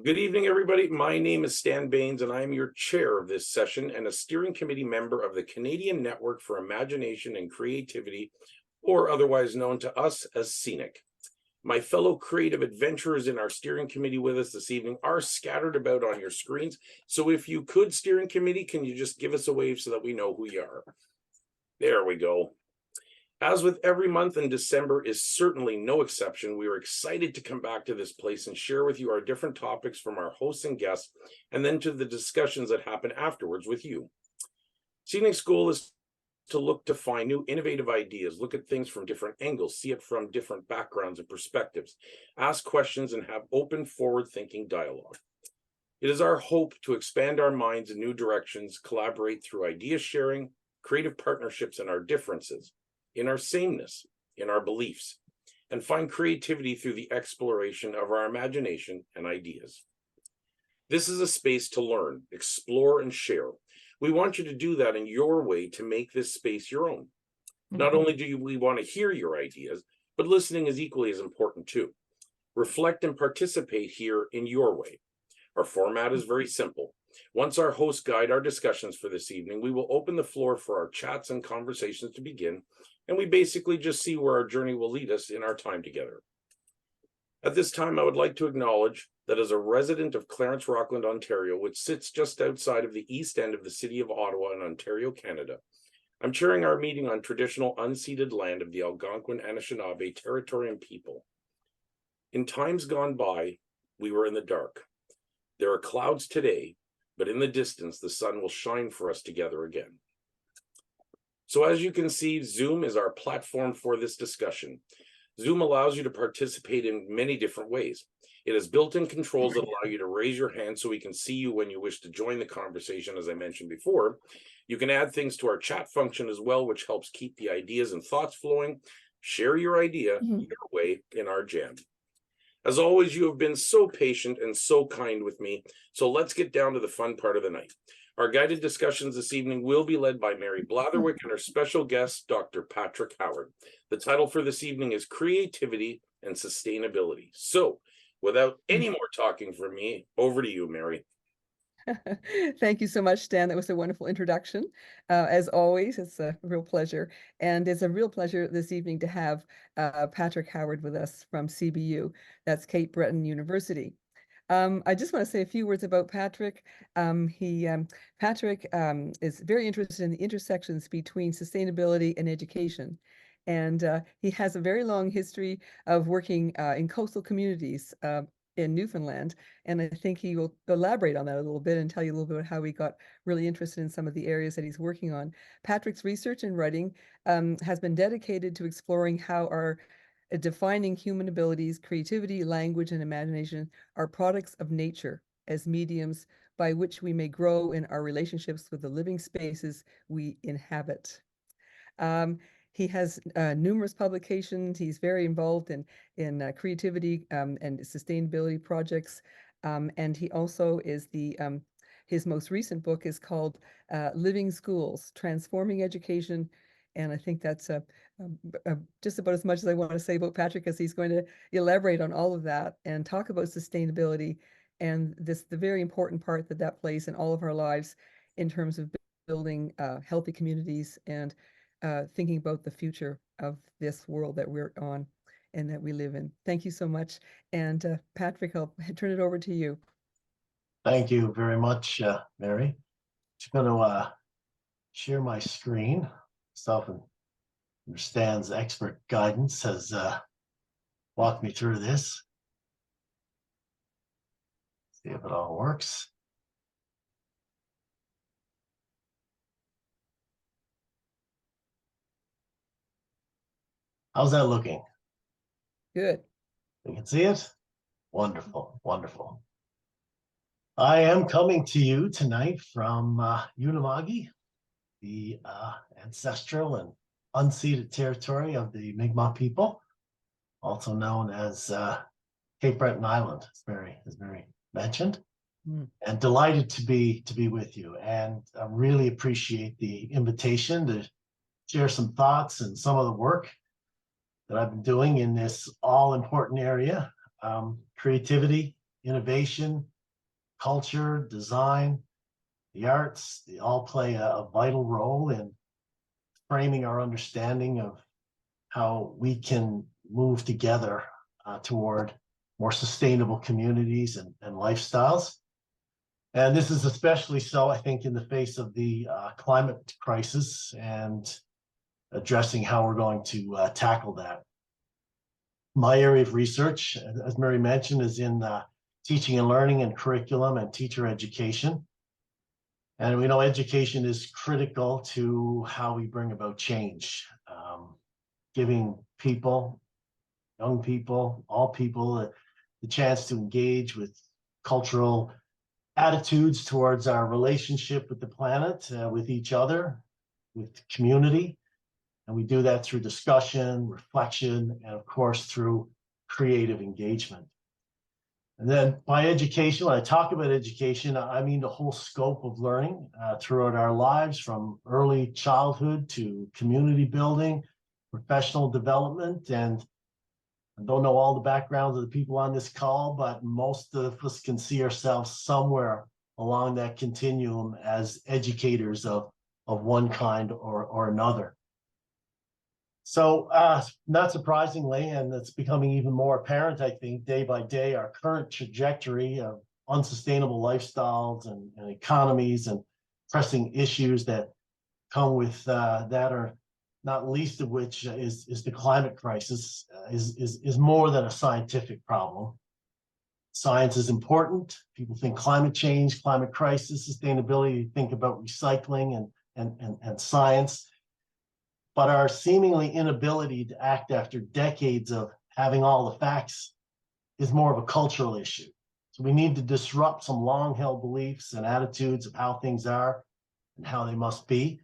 Good evening, everybody. My name is Stan Baines, and I am your chair of this session and a steering committee member of the Canadian Network for Imagination and Creativity, or otherwise known to us as Scenic. My fellow creative adventurers in our steering committee with us this evening are scattered about on your screens. So if you could, steering committee, can you just give us a wave so that we know who you are? There we go. As with every month, in December is certainly no exception. We are excited to come back to this place and share with you our different topics from our hosts and guests, and then to the discussions that happen afterwards with you. Scenic's goal is to look to find new innovative ideas, look at things from different angles, see it from different backgrounds and perspectives, ask questions, and have open, forward-thinking dialogue. It is our hope to expand our minds in new directions, collaborate through idea sharing, creative partnerships, and our differences, in our sameness, in our beliefs, and find creativity through the exploration of our imagination and ideas. This is a space to learn, explore, and share. We want you to do that in your way to make this space your own. Not only do we want to hear your ideas, but listening is equally as important too. Reflect and participate here in your way. Our format is very simple. Once our hosts guide our discussions for this evening, we will open the floor for our chats and conversations to begin, and we basically just see where our journey will lead us in our time together. At this time, I would like to acknowledge that as a resident of Clarence Rockland, Ontario, which sits just outside of the east end of the city of Ottawa in Ontario, Canada, I'm chairing our meeting on traditional unceded land of the Algonquin Anishinaabe territory and people. In times gone by, we were in the dark. There are clouds today, but in the distance, the sun will shine for us together again. So as you can see, Zoom is our platform for this discussion. Zoom allows you to participate in many different ways. It has built-in controls that allow you to raise your hand so we can see you when you wish to join the conversation, as I mentioned before. You can add things to our chat function as well, which helps keep the ideas and thoughts flowing. Share your idea your way in our jam. As always, you have been so patient and so kind with me, so let's get down to the fun part of the night. Our guided discussions this evening will be led by Mary Blatherwick and our special guest, Dr. Patrick Howard. The title for this evening is Creativity and Sustainability. So, without any more talking from me, over to you, Mary. Thank you so much, Stan. That was a wonderful introduction. As always, it's a real pleasure. And it's a real pleasure this evening to have Patrick Howard with us from CBU. That's Cape Breton University. I just want to say a few words about Patrick. Patrick is very interested in the intersections between sustainability and education. And he has a very long history of working in coastal communities in Newfoundland. And I think he will elaborate on that a little bit and tell you a little bit about how he got really interested in some of the areas that he's working on. Patrick's research and writing has been dedicated to exploring how our defining human abilities, creativity, language, and imagination are products of nature as mediums by which we may grow in our relationships with the living spaces we inhabit. He has numerous publications. He's very involved in creativity and sustainability projects. And he also is his most recent book is called Living Schools, Transforming Education. And I think that's just about as much as I want to say about Patrick, as he's going to elaborate on all of that and talk about sustainability and the very important part that plays in all of our lives in terms of building healthy communities and thinking about the future of this world that we're on and that we live in. Thank you so much. And Patrick, I'll turn it over to you. Thank you very much, Mary. Just going to share my screen. Myself and Stan's expert guidance has walked me through this. See if it all works. How's that looking? Good. You can see it? Wonderful, wonderful. I am coming to you tonight from Unama'ki, the ancestral and unceded territory of the Mi'kmaq people, also known as Cape Breton Island, as Mary mentioned. And delighted to be with you, and I really appreciate the invitation to share some thoughts and some of the work that I've been doing in this all important area, creativity innovation, culture, design, the arts, they all play a vital role in framing our understanding of how we can move together toward more sustainable communities and lifestyles. And this is especially so, I think, in the face of the climate crisis and addressing how we're going to tackle that. My area of research, as Mary mentioned, is in teaching and learning and curriculum and teacher education. And we know education is critical to how we bring about change, giving people, young people, all people, the chance to engage with cultural attitudes towards our relationship with the planet, with each other, with community. And we do that through discussion, reflection, and of course, through creative engagement. And then by education, when I talk about education, I mean the whole scope of learning throughout our lives, from early childhood to community building, professional development. And I don't know all the backgrounds of the people on this call, but most of us can see ourselves somewhere along that continuum as educators of one kind or another. So not surprisingly, and it's becoming even more apparent, I think, day by day, our current trajectory of unsustainable lifestyles and economies and pressing issues that come with that, are not least of which is the climate crisis, is more than a scientific problem. Science is important. People think climate change, climate crisis, sustainability, think about recycling and science. But our seemingly inability to act after decades of having all the facts is more of a cultural issue. So we need to disrupt some long-held beliefs and attitudes of how things are and how they must be.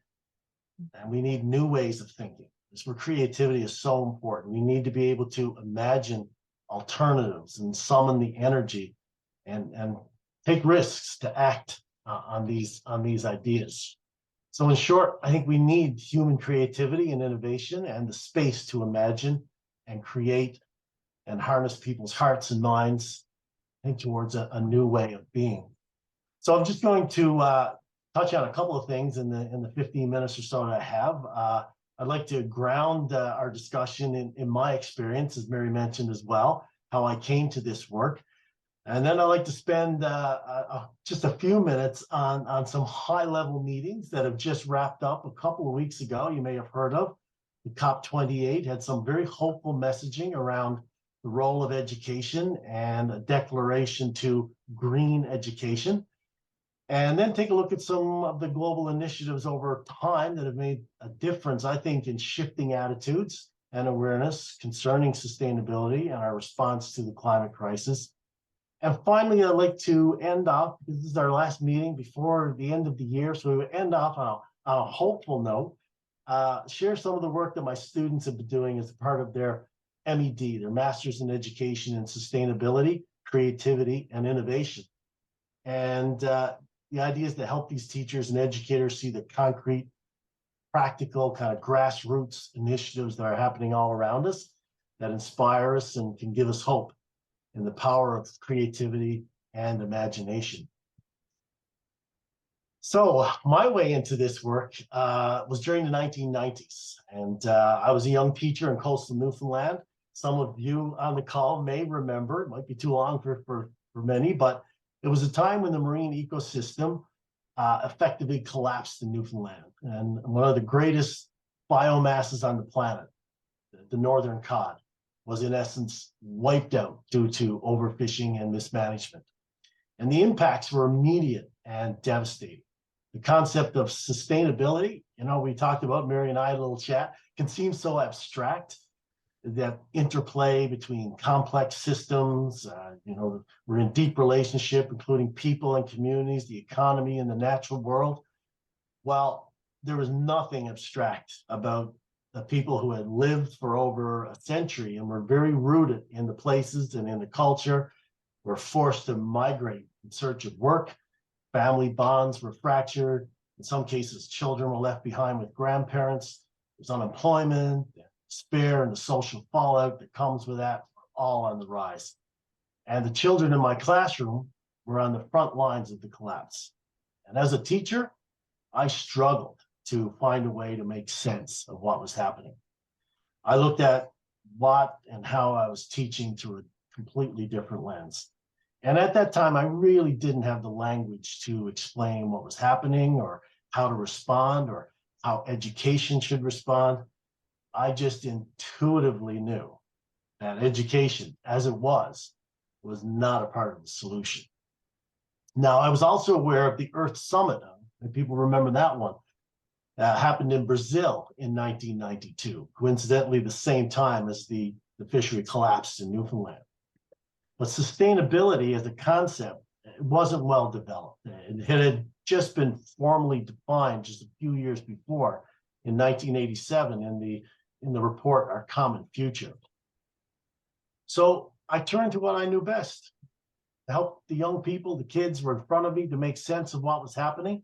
And we need new ways of thinking. This is where creativity is so important. We need to be able to imagine alternatives and summon the energy and take risks to act on these ideas. So in short, I think we need human creativity and innovation and the space to imagine and create and harness people's hearts and minds, I think, towards a new way of being. So I'm just going to touch on a couple of things in the 15 minutes or so that I have. I'd like to ground our discussion in my experience, as Mary mentioned as well, how I came to this work. And then I'd like to spend just a few minutes on some high-level meetings that have just wrapped up a couple of weeks ago. You may have heard of the COP28, had some very hopeful messaging around the role of education and a declaration to green education. And then take a look at some of the global initiatives over time that have made a difference, I think, in shifting attitudes and awareness concerning sustainability and our response to the climate crisis. And finally, I'd like to end off, because this is our last meeting before the end of the year, so we would end off on a hopeful note, share some of the work that my students have been doing as a part of their MED, their Masters in Education and Sustainability, Creativity, and Innovation. And the idea is to help these teachers and educators see the concrete, practical, kind of grassroots initiatives that are happening all around us that inspire us and can give us hope in the power of creativity and imagination. So my way into this work was during the 1990s. And I was a young teacher in coastal Newfoundland. Some of you on the call may remember, it might be too long for many, but it was a time when the marine ecosystem effectively collapsed in Newfoundland. And one of the greatest biomasses on the planet, the northern cod, was in essence wiped out due to overfishing and mismanagement. And the impacts were immediate and devastating. The concept of sustainability, we talked about, Mary and I had a little chat, can seem so abstract, that interplay between complex systems, we're in deep relationship, including people and communities, the economy and the natural world. Well, there was nothing abstract about the people who had lived for over a century and were very rooted in the places and in the culture, were forced to migrate in search of work. Family bonds were fractured. In some cases, children were left behind with grandparents. There's unemployment, despair, and the social fallout that comes with that, all on the rise. And the children in my classroom were on the front lines of the collapse. And as a teacher, I struggled to find a way to make sense of what was happening. I looked at what and how I was teaching through a completely different lens. And at that time, I really didn't have the language to explain what was happening or how to respond or how education should respond. I just intuitively knew that education, as it was not a part of the solution. Now, I was also aware of the Earth Summit, and people remember that one, happened in Brazil in 1992, coincidentally the same time as the fishery collapsed in Newfoundland. But sustainability as a concept wasn't well developed. It had just been formally defined just a few years before in 1987 in the report, Our Common Future. So I turned to what I knew best, to help the young people, the kids were in front of me, to make sense of what was happening.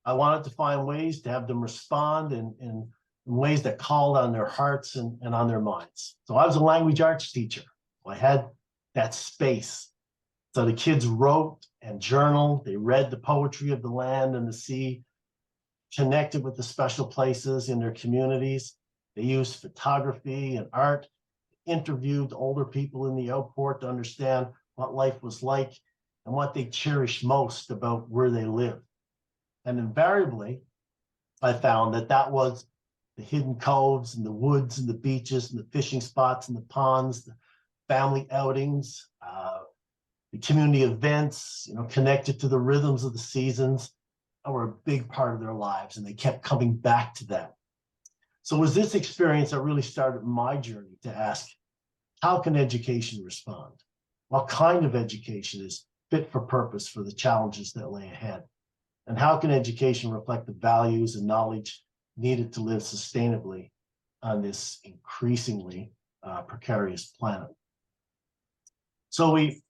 I wanted to find ways to have them respond in ways that called on their hearts and on their minds. So I was a language arts teacher. I had that space. So the kids wrote and journaled. They read the poetry of the land and the sea, connected with the special places in their communities. They used photography and art, interviewed older people in the outport to understand what life was like and what they cherished most about where they lived. And invariably, I found that was the hidden coves and the woods and the beaches and the fishing spots and the ponds, the family outings, the community events, connected to the rhythms of the seasons, were a big part of their lives, and they kept coming back to that. So it was this experience that really started my journey to ask, how can education respond? What kind of education is fit for purpose for the challenges that lay ahead? And how can education reflect the values and knowledge needed to live sustainably on this increasingly precarious planet? So we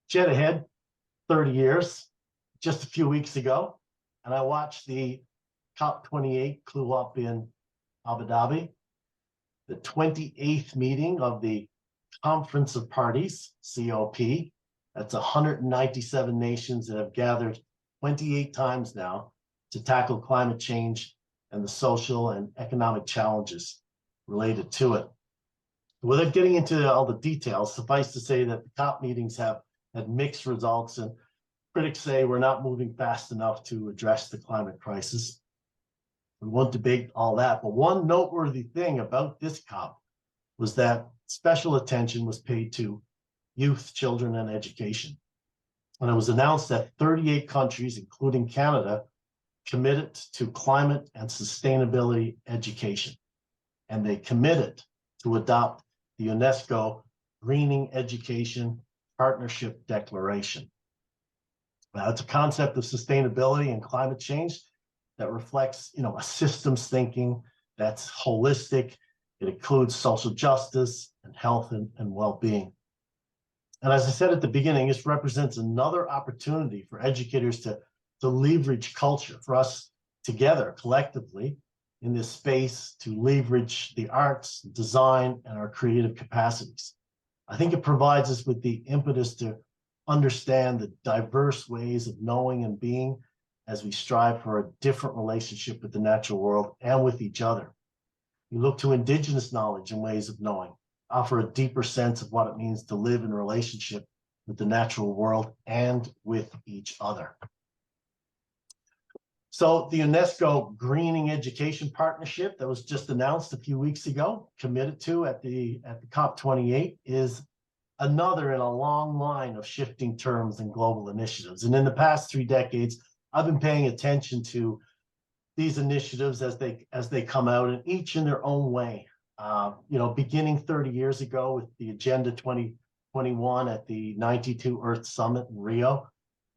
jet ahead 30 years, just a few weeks ago, and I watched the COP28 clue up in Abu Dhabi, the 28th meeting of the Conference of Parties, COP. That's 197 nations that have gathered 28 times now to tackle climate change and the social and economic challenges related to it. Without getting into all the details, suffice to say that the COP meetings have had mixed results, and critics say we're not moving fast enough to address the climate crisis. We won't debate all that, but one noteworthy thing about this COP was that special attention was paid to youth, children, and education. And it was announced that 38 countries, including Canada, committed to climate and sustainability education. And they committed to adopt the UNESCO Greening Education Partnership Declaration. Now, it's a concept of sustainability and climate change that reflects, a systems thinking that's holistic. It includes social justice and health and well-being. And as I said at the beginning, this represents another opportunity for educators to leverage culture, for us together collectively in this space to leverage the arts, design, and our creative capacities. I think it provides us with the impetus to understand the diverse ways of knowing and being as we strive for a different relationship with the natural world and with each other. We look to Indigenous knowledge and ways of knowing, offer a deeper sense of what it means to live in relationship with the natural world and with each other. So the UNESCO Greening Education Partnership that was just announced a few weeks ago, committed to at the COP28, is another in a long line of shifting terms and global initiatives. And in the past 3 decades, I've been paying attention to these initiatives as they come out, and each in their own way. Beginning 30 years ago with the Agenda 2021 at the 92 Earth Summit in Rio,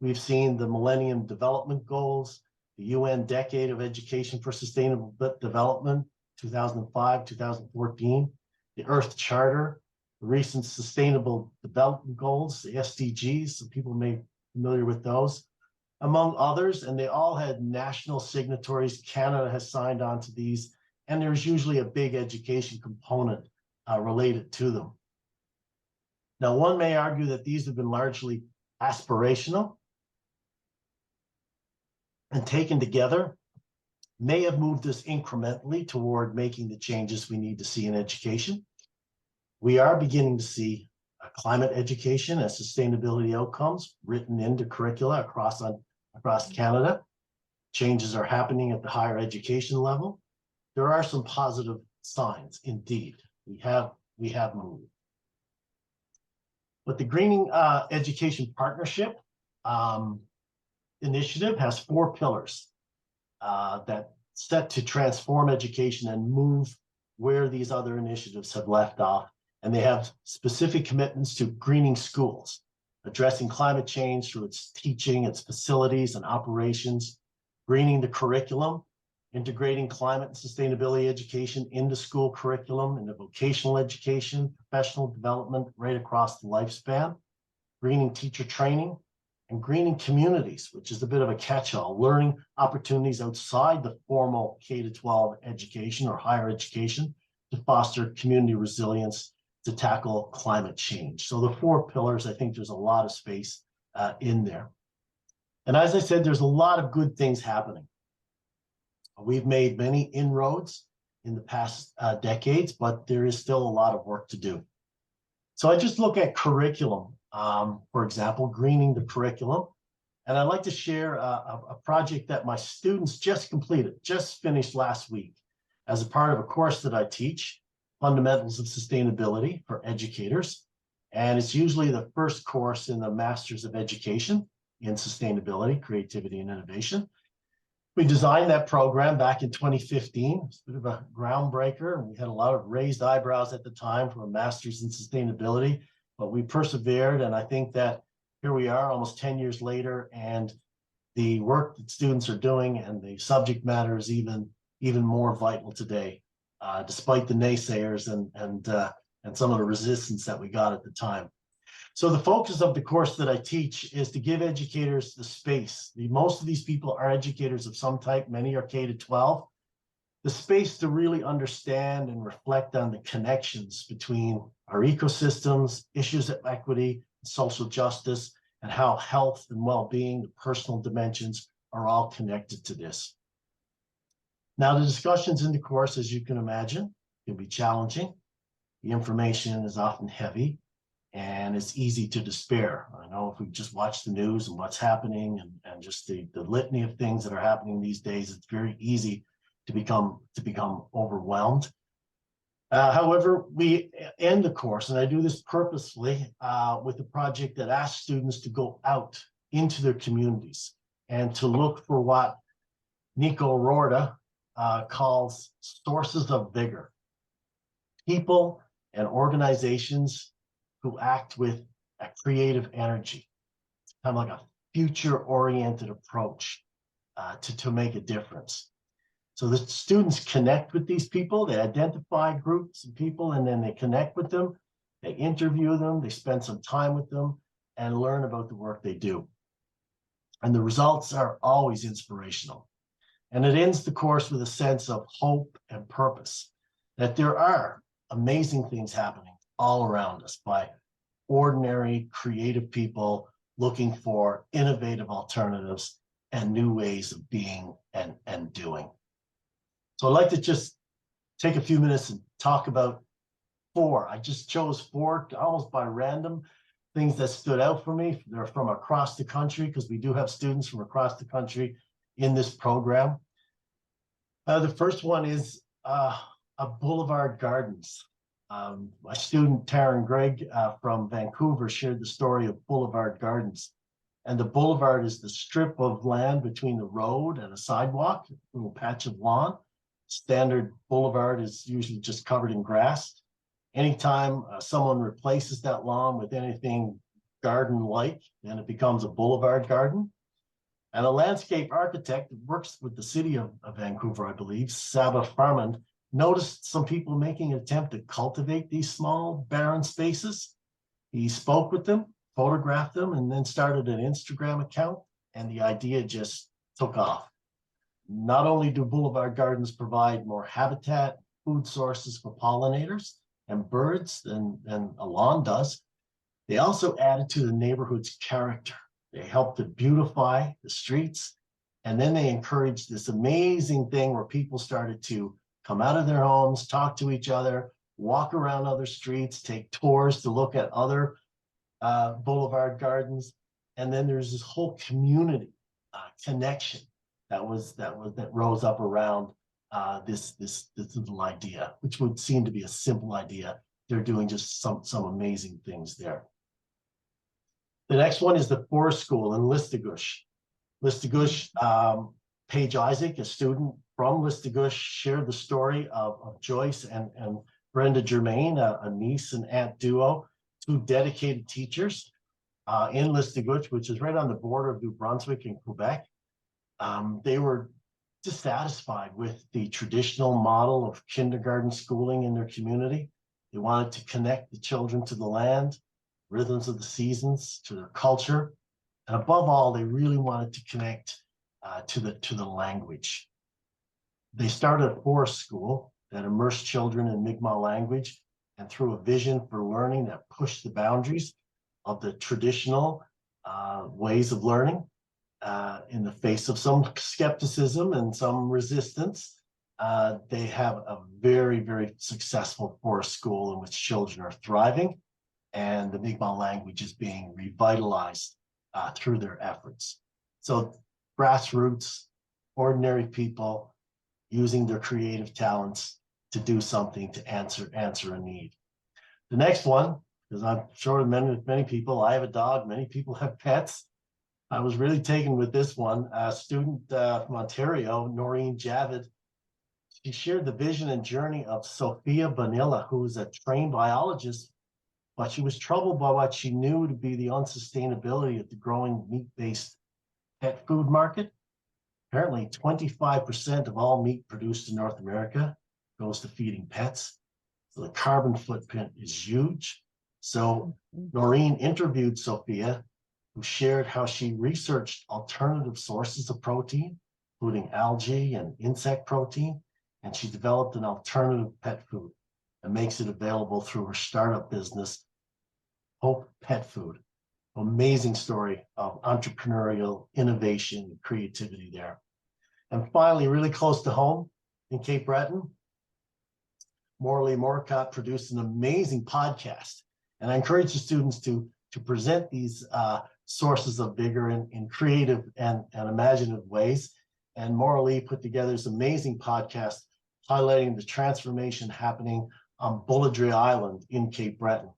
we've seen the Millennium Development Goals, the UN Decade of Education for Sustainable Development, 2005, 2014, the Earth Charter, the recent Sustainable Development Goals, the SDGs, some people may be familiar with those, among others, and they all had national signatories. Canada has signed on to these, and there's usually a big education component related to them. Now, one may argue that these have been largely aspirational and taken together may have moved us incrementally toward making the changes we need to see in education. We are beginning to see climate education and sustainability outcomes written into curricula across Canada. Changes are happening at the higher education level. There are some positive signs, indeed. We have moved. But the Greening Education Partnership initiative has 4 pillars that set to transform education and move where these other initiatives have left off. And they have specific commitments to greening schools, addressing climate change through its teaching, its facilities and operations, greening the curriculum, integrating climate and sustainability education into school curriculum, into vocational education, professional development right across the lifespan, greening teacher training, and greening communities, which is a bit of a catch-all, learning opportunities outside the formal K-12 education or higher education to foster community resilience to tackle climate change. So the 4 pillars, I think there's a lot of space in there. And as I said, there's a lot of good things happening. We've made many inroads in the past decades, but there is still a lot of work to do. So I just look at curriculum, for example, greening the curriculum. And I'd like to share a project that my students just completed, just finished last week as a part of a course that I teach, Fundamentals of Sustainability for Educators. And it's usually the first course in the Masters of Education in Sustainability, Creativity, and Innovation. We designed that program back in 2015. It's a bit of a groundbreaker, and we had a lot of raised eyebrows at the time for a Master's in Sustainability, but we persevered, and I think that here we are almost 10 years later, and the work that students are doing and the subject matter is even more vital today, despite the naysayers and some of the resistance that we got at the time. So the focus of the course that I teach is to give educators the space. Most of these people are educators of some type, many are K-12, the space to really understand and reflect on the connections between our ecosystems, issues of equity, social justice, and how health and well-being, the personal dimensions, are all connected to this. Now, the discussions in the course, as you can imagine, can be challenging. The information is often heavy, and it's easy to despair. I know if we just watch the news and what's happening and just the litany of things that are happening these days, it's very easy to become overwhelmed. However, we end the course, and I do this purposefully with a project that asks students to go out into their communities and to look for what Nico Rorta calls sources of vigor. People and organizations who act with a creative energy, kind of like a future-oriented approach to make a difference. So the students connect with these people, they identify groups of people, and then they connect with them, they interview them, they spend some time with them, and learn about the work they do. And the results are always inspirational. And it ends the course with a sense of hope and purpose, that there are amazing things happening all around us by ordinary, creative people looking for innovative alternatives and new ways of being and doing. So I'd like to just take a few minutes and talk about 4. I just chose 4 almost by random things that stood out for me. They're from across the country because we do have students from across the country in this program. The first one is a Boulevard Gardens. My student, Taryn Gregg from Vancouver, shared the story of Boulevard Gardens. And the boulevard is the strip of land between the road and a sidewalk, a little patch of lawn. Standard boulevard is usually just covered in grass. Anytime someone replaces that lawn with anything garden-like, then it becomes a boulevard garden. And a landscape architect that works with the city of Vancouver, I believe, Saba Farmand, noticed some people making an attempt to cultivate these small, barren spaces. He spoke with them, photographed them, and then started an Instagram account, and the idea just took off. Not only do boulevard gardens provide more habitat, food sources for pollinators and birds than a lawn does, They also added to the neighborhood's character. They helped to beautify the streets. And then they encouraged this amazing thing where people started to come out of their homes, talk to each other, walk around other streets, take tours to look at other boulevard gardens. And then there's this whole community connection that rose up around this little idea, which would seem to be a simple idea. They're doing just some amazing things there. The next one is the Forest School in Listugush. Listugush, Paige Isaac, a student from Listugush, shared the story of Joyce and Brenda Germain, a niece and aunt duo, two dedicated teachers in Listugush, which is right on the border of New Brunswick and Quebec. They were dissatisfied with the traditional model of kindergarten schooling in their community. They wanted to connect the children to the land, rhythms of the seasons, to their culture. And above all, they really wanted to connect to the language. They started a forest school that immersed children in Mi'kmaq language and through a vision for learning that pushed the boundaries of the traditional ways of learning in the face of some skepticism and some resistance. They have a very, very successful forest school in which children are thriving and the Mi'kmaq language is being revitalized through their efforts. So grassroots, ordinary people using their creative talents to do something to answer a need. The next one, because I'm sure many people, I have a dog, many people have pets. I was really taken with this one. A student from Ontario, Noreen Javid, she shared the vision and journey of Sophia Bonilla, who is a trained biologist, but she was troubled by what she knew to be the unsustainability of the growing meat-based pet food market. Apparently, 25% of all meat produced in North America goes to feeding pets. So the carbon footprint is huge. So Noreen interviewed Sophia, who shared how she researched alternative sources of protein, including algae and insect protein, and she developed an alternative pet food and makes it available through her startup business, Hope Pet Food. Amazing story of entrepreneurial innovation and creativity there. And finally, really close to home in Cape Breton, Morley Morcott produced an amazing podcast. And I encourage the students to present these sources of vigor in creative and imaginative ways. And Morley put together this amazing podcast highlighting the transformation happening on Bulladree Island in Cape Breton.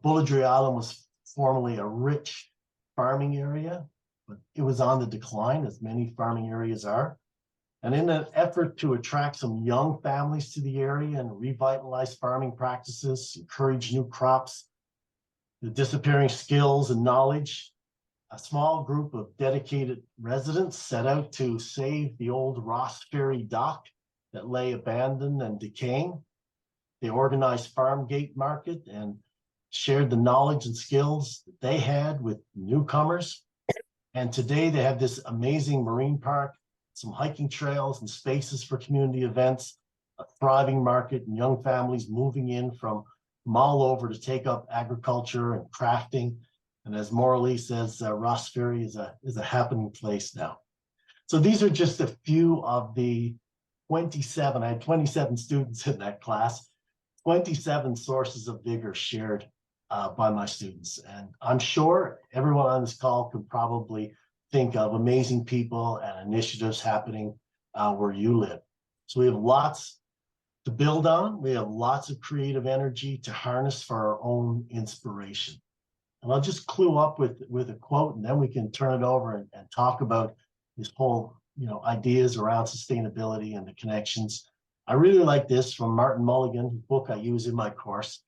Bulladree Island was formerly a rich farming area, but it was on the decline, as many farming areas are. And in an effort to attract some young families to the area and revitalize farming practices, encourage new crops, the disappearing skills and knowledge, a small group of dedicated residents set out to save the old Ross Ferry dock that lay abandoned and decaying. They organized farm gate market and shared the knowledge and skills that they had with newcomers. And today they have this amazing marine park, some hiking trails and spaces for community events, a thriving market and young families moving in from all over to take up agriculture and crafting. And as Morley says, Ross Ferry is a happening place now. So these are just a few of the 27, I had 27 students in that class, 27 sources of vigor shared by my students. And I'm sure everyone on this call could probably think of amazing people and initiatives happening where you live. So we have lots to build on. We have lots of creative energy to harness for our own inspiration. And I'll just clue up with a quote, and then we can turn it over and talk about this whole, ideas around sustainability and the connections. I really like this from Martin Mulligan, whose book I use in my course.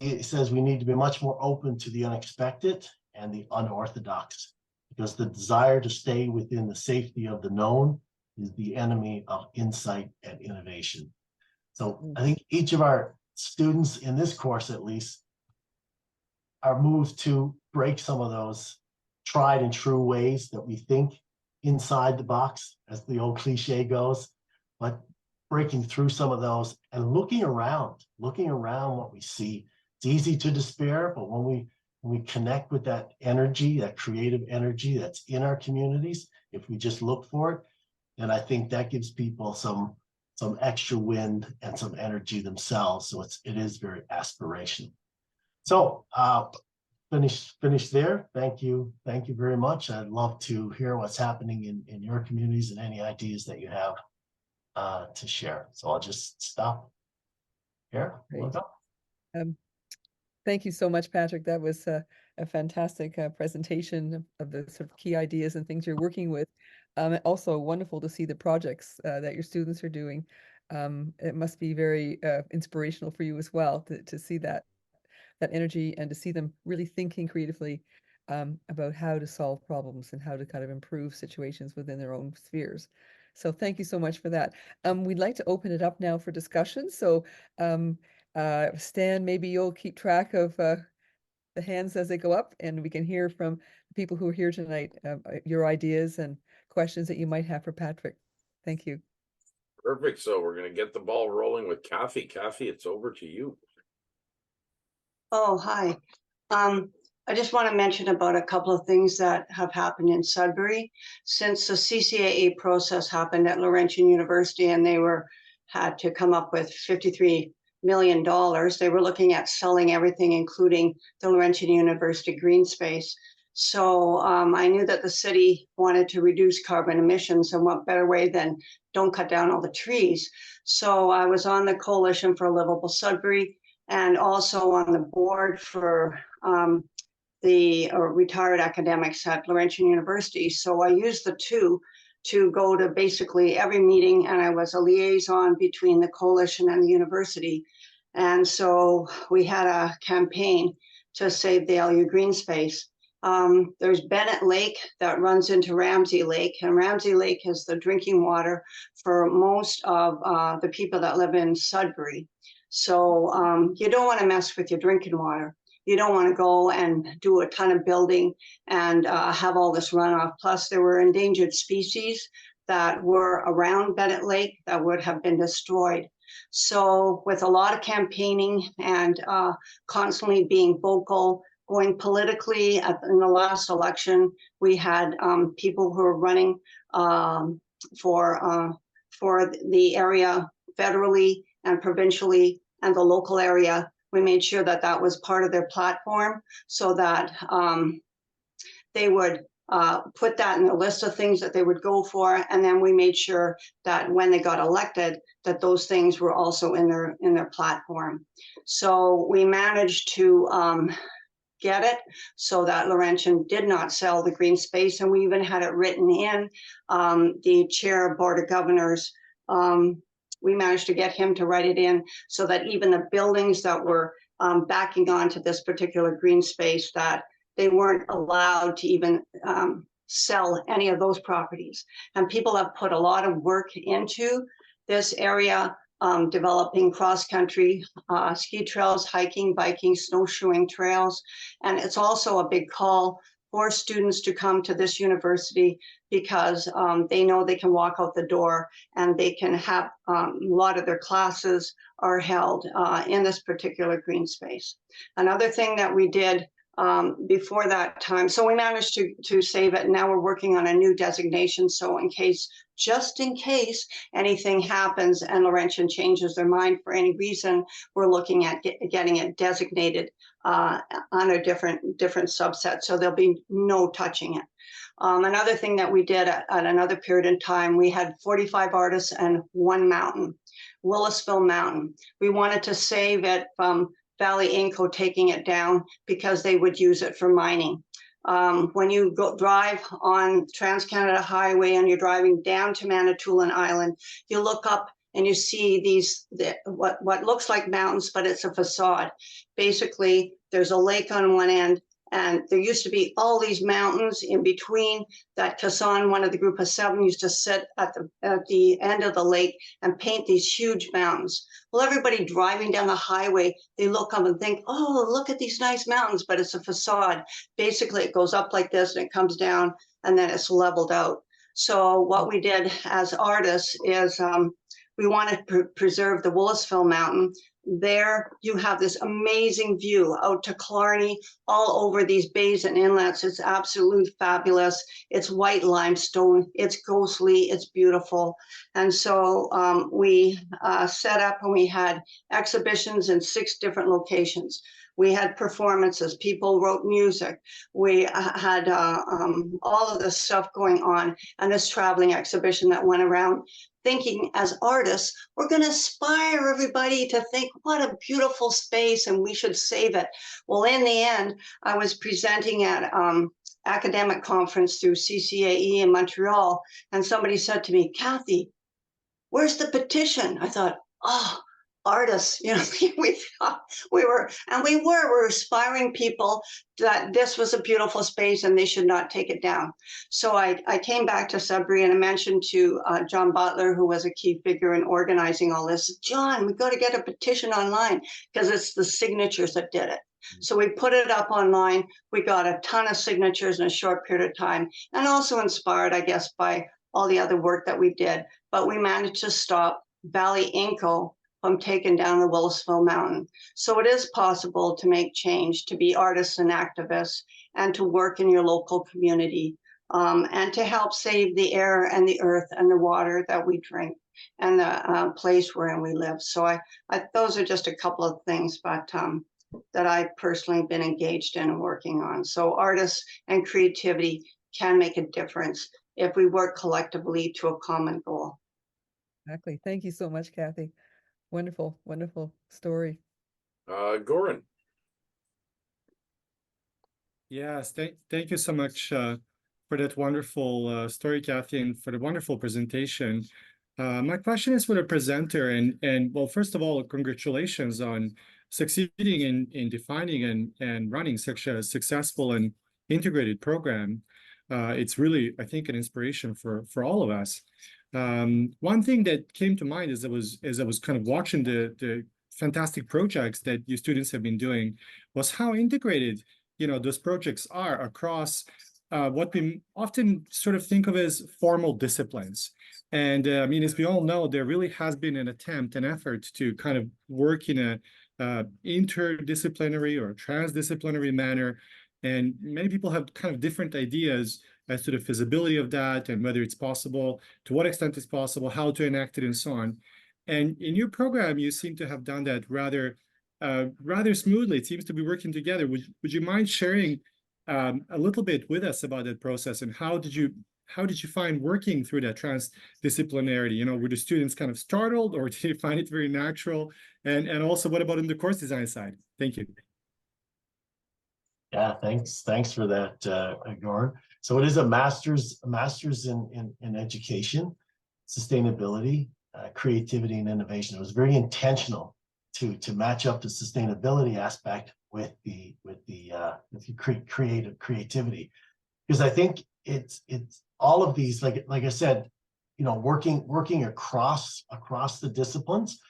He says we need to be much more open to the unexpected and the unorthodox, because the desire to stay within the safety of the known is the enemy of insight and innovation. So I think each of our students in this course, at least, are moved to break some of those tried and true ways that we think inside the box, as the old cliche goes, but breaking through some of those and looking around what we see it's easy to despair, but when we connect with that energy, that creative energy that's in our communities, if we just look for it, then I think that gives people some extra wind and some energy themselves. So it is very aspirational. So finish there. Thank you very much. I'd love to hear what's happening in your communities and any ideas that you have to share. So I'll just stop here. Thank you so much, Patrick. That was a fantastic presentation of the sort of key ideas and things you're working with. Also wonderful to see the projects that your students are doing. It must be very inspirational for you as well to see that energy and to see them really thinking creatively about how to solve problems and how to kind of improve situations within their own spheres. So thank you so much for that. We'd like to open it up now for discussion. So Stan, maybe you'll keep track of the hands as they go up, and we can hear from the people who are here tonight your ideas and questions that you might have for Patrick. Thank you. Perfect. So we're going to get the ball rolling with Kathy. Kathy, it's over to you. Oh, hi. I just want to mention about a couple of things that have happened in Sudbury since the CCAA process happened at Laurentian University, and they had to come up with $53 million. They were looking at selling everything, including the Laurentian University green space. So I knew that the city wanted to reduce carbon emissions, and what better way than don't cut down all the trees. So I was on the Coalition for a Livable Sudbury, and also on the board for the retired academics at Laurentian University. So I used the two to go to basically every meeting, and I was a liaison between the coalition and the university. And so we had a campaign to save the LU green space. There's Bennett Lake that runs into Ramsey Lake, and Ramsey Lake is the drinking water for most of the people that live in Sudbury. So you don't want to mess with your drinking water. You don't want to go and do a ton of building and have all this runoff. Plus, there were endangered species that were around Bennett Lake that would have been destroyed. So with a lot of campaigning and constantly being vocal, going politically in the last election, we had people who were running for the area federally and provincially and the local area. We made sure that that was part of their platform so that they would put that in the list of things that they would go for. And then we made sure that when they got elected, that those things were also in their platform. So we managed to get it so that Laurentian did not sell the green space. And we even had it written in the chair of Board of Governors. We managed to get him to write it in so that even the buildings that were backing onto this particular green space, that they weren't allowed to even sell any of those properties. And people have put a lot of work into this area, developing cross-country ski trails, hiking, biking, snowshoeing trails. And it's also a big call for students to come to this university because they know they can walk out the door and they can have a lot of their classes are held in this particular green space. Another thing that we did before that time, so we managed to save it. Now we're working on a new designation. So just in case anything happens and Laurentian changes their mind for any reason, we're looking at getting it designated on a different subset. So there'll be no touching it. Another thing that we did at another period in time, we had 45 artists and one mountain, Willisville Mountain. We wanted to save it from Valley Inco taking it down because they would use it for mining. When you drive on Trans-Canada Highway and you're driving down to Manitoulin Island, you look up and you see what looks like mountains, but it's a facade. Basically, there's a lake on one end, and there used to be all these mountains in between that Kassan, one of the group of seven, used to sit at the end of the lake and paint these huge mountains. Well, everybody driving down the highway, they look up and think, oh, look at these nice mountains, but it's a facade. Basically, it goes up like this and it comes down and then it's leveled out. So what we did as artists is we wanted to preserve the Willisville Mountain. there you have this amazing view out to Killarney, all over these bays and inlets. It's absolutely fabulous. It's white limestone, it's ghostly, it's beautiful. And so we set up and we had exhibitions in 6 different locations. We had performances, people wrote music. We had all of this stuff going on, and this traveling exhibition that went around, thinking as artists, we're going to inspire everybody to think, what a beautiful space, and we should save it. Well, in the end, I was presenting at academic conference through CCAE in Montreal, and somebody said to me, Kathy, where's the petition? I thought, oh, artists, you know, we were inspiring people that this was a beautiful space and they should not take it down. So I came back to Sudbury and I mentioned to John Butler, who was a key figure in organizing all this, John, we got to get a petition online, because it's the signatures that did it. So we put it up online. We got a ton of signatures in a short period of time, and also inspired, I guess, by all the other work that we did. But we managed to stop Valley Inco from taking down the Willisville Mountain. So it is possible to make change, to be artists and activists, and to work in your local community, and to help save the air and the earth and the water that we drink and the place wherein we live. So those are just a couple of things, but that I've personally been engaged in and working on. So artists and creativity can make a difference if we work collectively to a common goal. Exactly. Thank you so much, Kathy. Wonderful, wonderful story. Goran. Yes, thank you so much for that wonderful story, Kathy, and for the wonderful presentation. My question is for the presenter, and well, first of all, congratulations on succeeding in defining and running such a successful and integrated program. It's really, I think, an inspiration for all of us. One thing that came to mind as I was kind of watching the fantastic projects that you students have been doing was how integrated, you know, those projects are across what we often sort of think of as formal disciplines. And I mean, as we all know, there really has been an effort to kind of work in a interdisciplinary or transdisciplinary manner. And many people have kind of different ideas as to the feasibility of that and whether it's possible, to what extent it's possible, how to enact it, and so on. And in your program, you seem to have done that rather smoothly. It seems to be working together. Would you mind sharing a little bit with us about that process, and how did you find working through that transdisciplinarity? You know, were the students kind of startled, or did you find it very natural? And also, what about in the course design side? Thank you. Yeah, thanks for that, Goran. So it is a master's in education, sustainability, creativity, and innovation. It was very intentional to match up the sustainability aspect with the creativity, because I think it's all of these, like I said, you know, working across the disciplines.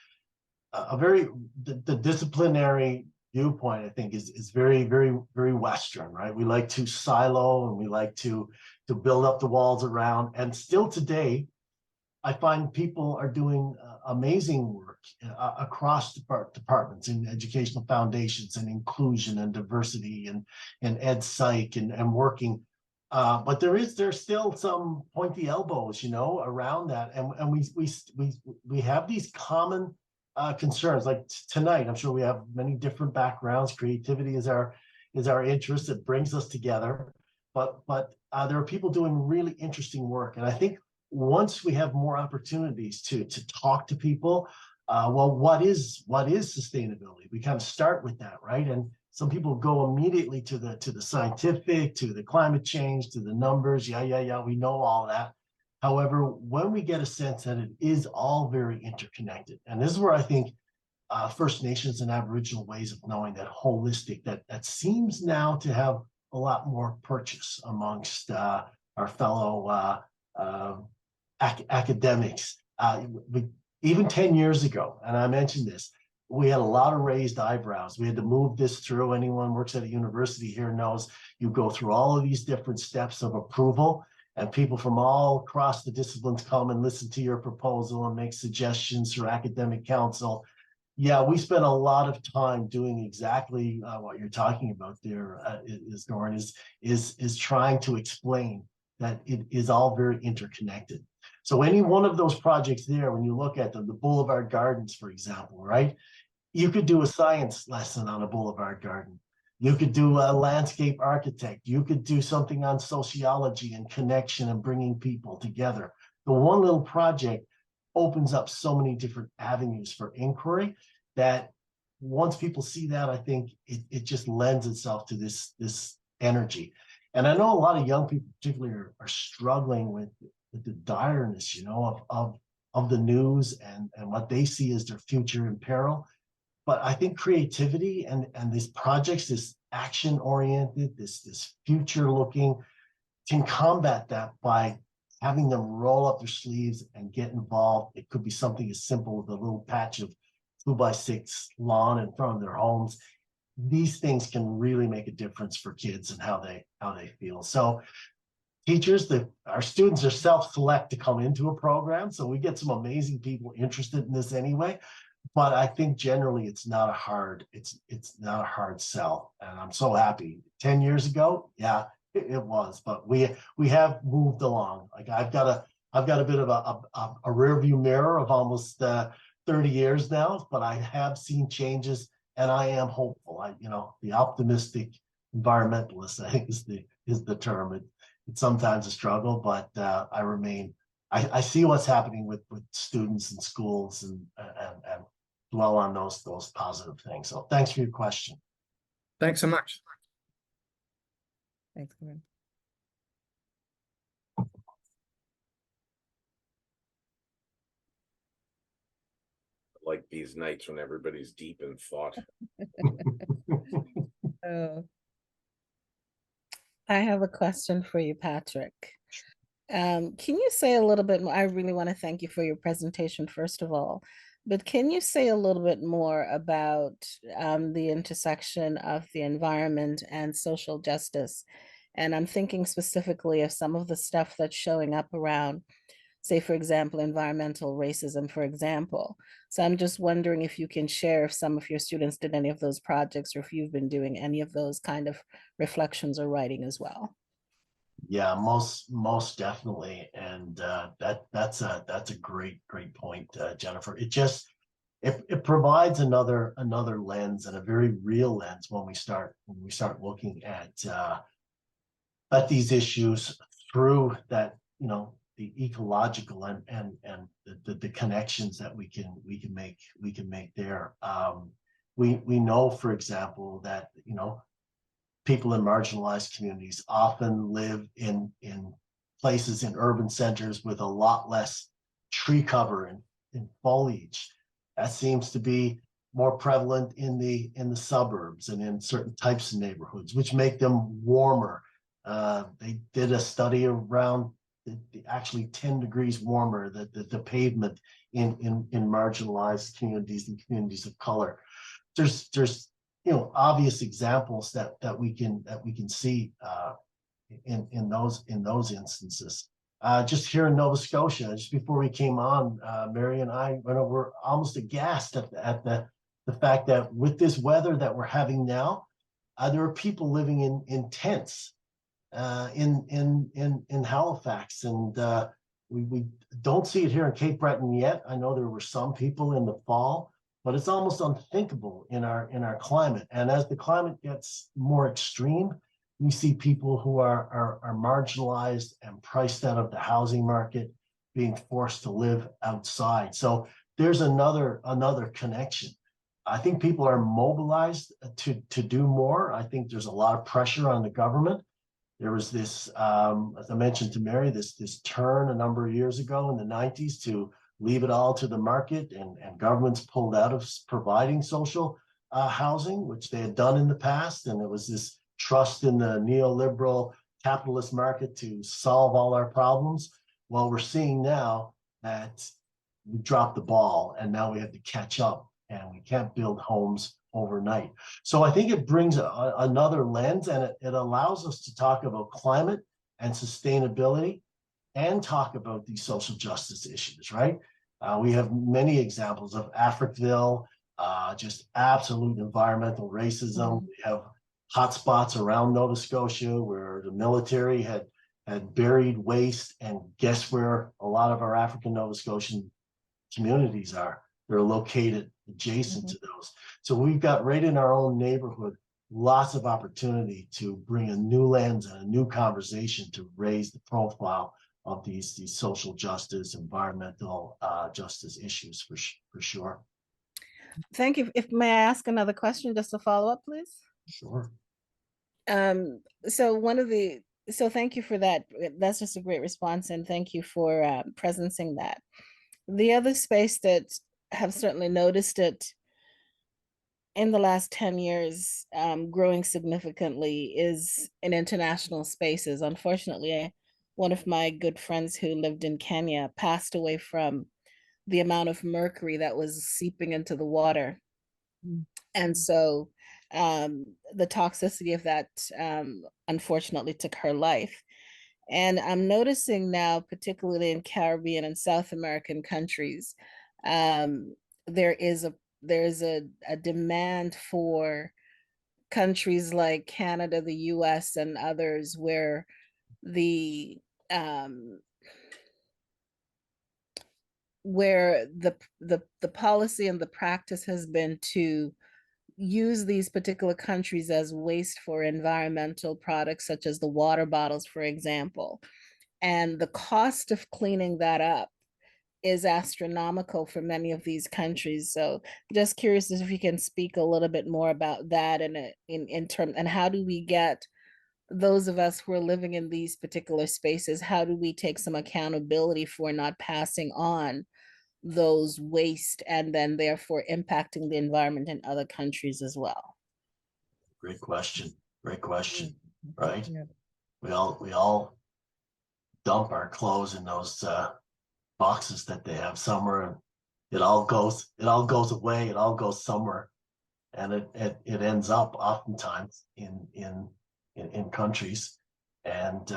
The disciplinary viewpoint, I think, is very, very, very Western, right? We like to silo and we like to build up the walls around. And still today, I find people are doing amazing work across departments in educational foundations and inclusion and diversity and ed psych and working. But there's still some pointy elbows, you know, around that. And we have these common concerns. Like tonight, I'm sure we have many different backgrounds. Creativity is our interest. It brings us together. But there are people doing really interesting work. And I think once we have more opportunities to talk to people, well, what is sustainability? We kind of start with that, right? And some people go immediately to the scientific, to the climate change, to the numbers. Yeah, we know all that. However, when we get a sense that it is all very interconnected, and this is where I think First Nations and Aboriginal ways of knowing that holistic, that seems now to have a lot more purchase amongst our fellow academics. Even 10 years ago, and I mentioned this, we had a lot of raised eyebrows. We had to move this through. Anyone who works at a university here knows you go through all of these different steps of approval, and people from all across the disciplines come and listen to your proposal and make suggestions through academic council. Yeah, we spent a lot of time doing exactly what you're talking about there, Norn, is trying to explain that it is all very interconnected. So any one of those projects there, when you look at them, the Boulevard Gardens, for example, right? You could do a science lesson on a boulevard garden. You could do a landscape architect. You could do something on sociology and connection and bringing people together. The one little project opens up so many different avenues for inquiry that once people see that, I think it just lends itself to this energy. And I know a lot of young people particularly are struggling with the direness, you know, of the news and what they see as their future in peril. But I think creativity and these projects, this action oriented, this future looking, can combat that by having them roll up their sleeves and get involved. It could be something as simple as a little patch of 2x6 lawn in front of their homes. These things can really make a difference for kids and how they feel. So teachers, our students are self-select to come into a program. So we get some amazing people interested in this anyway. But I think generally it's not a hard sell. And I'm so happy. 10 years ago, yeah, it was, but we have moved along. Like I've got a bit of a rear view mirror of almost 30 years now, but I have seen changes and I am hopeful. The optimistic environmentalist, I think is the term. It's sometimes a struggle, but I see what's happening with students and schools and dwell on those positive things. So thanks for your question. Thanks so much. Thanks, Glenn. Like these nights when everybody's deep in thought. Oh, I have a question for you, Patrick. Can you say a little bit more? I really want to thank you for your presentation, first of all, but can you say a little bit more about the intersection of the environment and social justice? And I'm thinking specifically of some of the stuff that's showing up around, say, for example, environmental racism, for example. So I'm just wondering if you can share if some of your students did any of those projects or if you've been doing any of those kind of reflections or writing as well. Yeah, most definitely. And that's a great point, Jennifer. It provides another lens and a very real lens when we start looking at these issues through that, the ecological and the connections that we can make there. We know, for example, that people in marginalized communities often live in places in urban centers with a lot less tree cover and foliage. That seems to be more prevalent in the suburbs and in certain types of neighborhoods, which make them warmer. They did a study around actually 10 degrees warmer the pavement in marginalized communities and communities of color. There's obvious examples that we can see in those instances. Just here in Nova Scotia, just before we came on, Mary and I were almost aghast at the fact that with this weather that we're having now, there are people living in tents in Halifax, and we don't see it here in Cape Breton yet. I know there were some people in the fall, but it's almost unthinkable in our climate. And as the climate gets more extreme, we see people who are marginalized and priced out of the housing market being forced to live outside. So there's another connection. I think people are mobilized to do more. I think there's a lot of pressure on the government. There was this, as I mentioned to Mary, this turn a number of years ago in the 90s to leave it all to the market, and governments pulled out of providing social housing, which they had done in the past. And it was this trust in the neoliberal capitalist market to solve all our problems. Well, we're seeing now that we dropped the ball and now we have to catch up, and we can't build homes overnight. So I think it brings another lens, and it allows us to talk about climate and sustainability and talk about these social justice issues, right? We have many examples of Africville, just absolute environmental racism. We have hotspots around Nova Scotia where the military had buried waste, and guess where a lot of our African Nova Scotian communities are? They're located adjacent to those. So we've got right in our own neighborhood lots of opportunity to bring a new lens and a new conversation to raise the profile of these social justice, environmental justice issues for sure. Thank you. If may I ask another question, just to follow up, please? Sure. So thank you for that. That's just a great response, and thank you for presencing that. The other space that have certainly noticed it in the last 10 years growing significantly is in international spaces. Unfortunately, one of my good friends who lived in Kenya passed away from the amount of mercury that was seeping into the water. And so the toxicity of that unfortunately took her life. And I'm noticing now, particularly in Caribbean and South American countries, there's a demand for countries like Canada, the US, and others where the policy and the practice has been to use these particular countries as waste for environmental products, such as the water bottles, for example. And the cost of cleaning that up is astronomical for many of these countries. So just curious if you can speak a little bit more about that in terms, and how do we get those of us who are living in these particular spaces, how do we take some accountability for not passing on those waste and then therefore impacting the environment in other countries as well? Great question. Right? Yeah. We all dump our clothes in those boxes that they have somewhere, and it all goes away, it all goes somewhere, and it ends up oftentimes in countries. And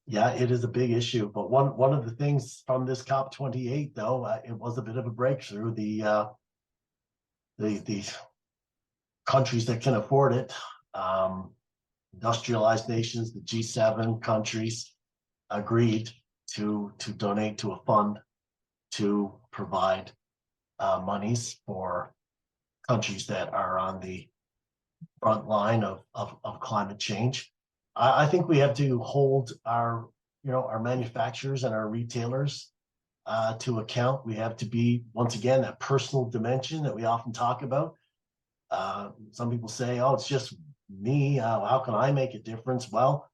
yeah, it is a big issue. But one of the things from this COP28, though, it was a bit of a breakthrough. The countries that can afford it, industrialized nations, the G7 countries, agreed to donate to a fund to provide monies for countries that are on the front line of climate change. I think we have to hold our manufacturers and our retailers to account. We have to be, once again, that personal dimension that we often talk about. Some people say, oh, it's just me. How can I make a difference? Well,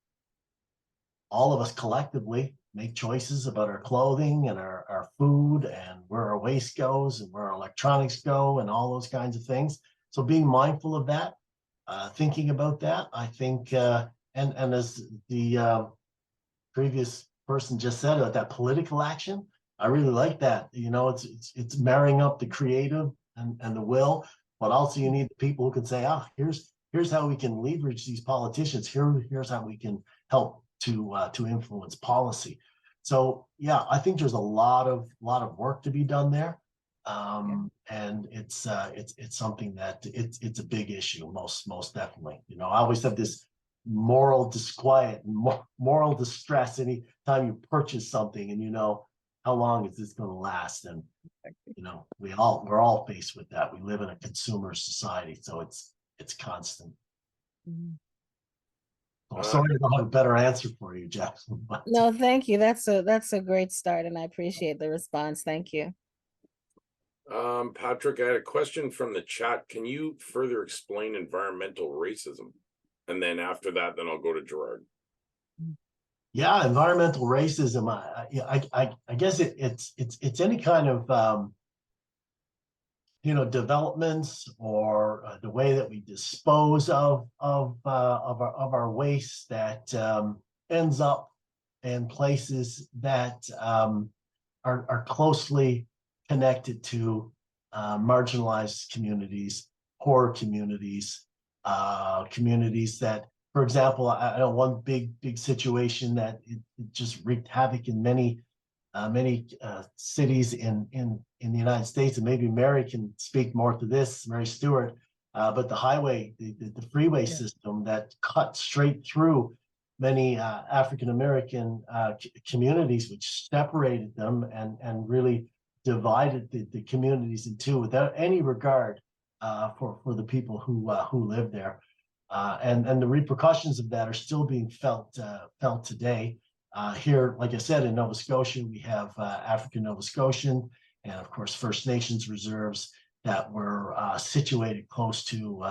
all of us collectively make choices about our clothing and our food and where our waste goes and where our electronics go and all those kinds of things. So being mindful of that, thinking about that, I think, and as the previous person just said about that political action, I really like that. It's marrying up the creative and the will, but also you need the people who can say, here's how we can leverage these politicians. Here's how we can help to influence policy. So yeah, I think there's a lot of work to be done there, and it's something that it's a big issue, most definitely. I always have this moral disquiet and moral distress anytime you purchase something, and how long is this going to last? And we're all faced with that. We live in a consumer society, so it's constant. I'm sorry I don't have a better answer for you, Jackson. But... No, thank you. That's a great start, and I appreciate the response. Thank you. Patrick, I had a question from the chat. Can you further explain environmental racism? And then after that, then I'll go to Gerard. Yeah, environmental racism. I guess it's any kind of developments or the way that we dispose of our waste that ends up in places that are closely connected to marginalized communities, poor communities, communities that, for example, I know one big situation that it just wreaked havoc in many many cities in the United States, and maybe Mary can speak more to this, Mary Stewart, but the highway, the freeway system that cut straight through many African American communities, which separated them and really divided the communities in two without any regard for the people who live there. And the repercussions of that are still being felt today. Here, like I said, in Nova Scotia, we have African Nova Scotian and, of course, First Nations reserves that were situated close to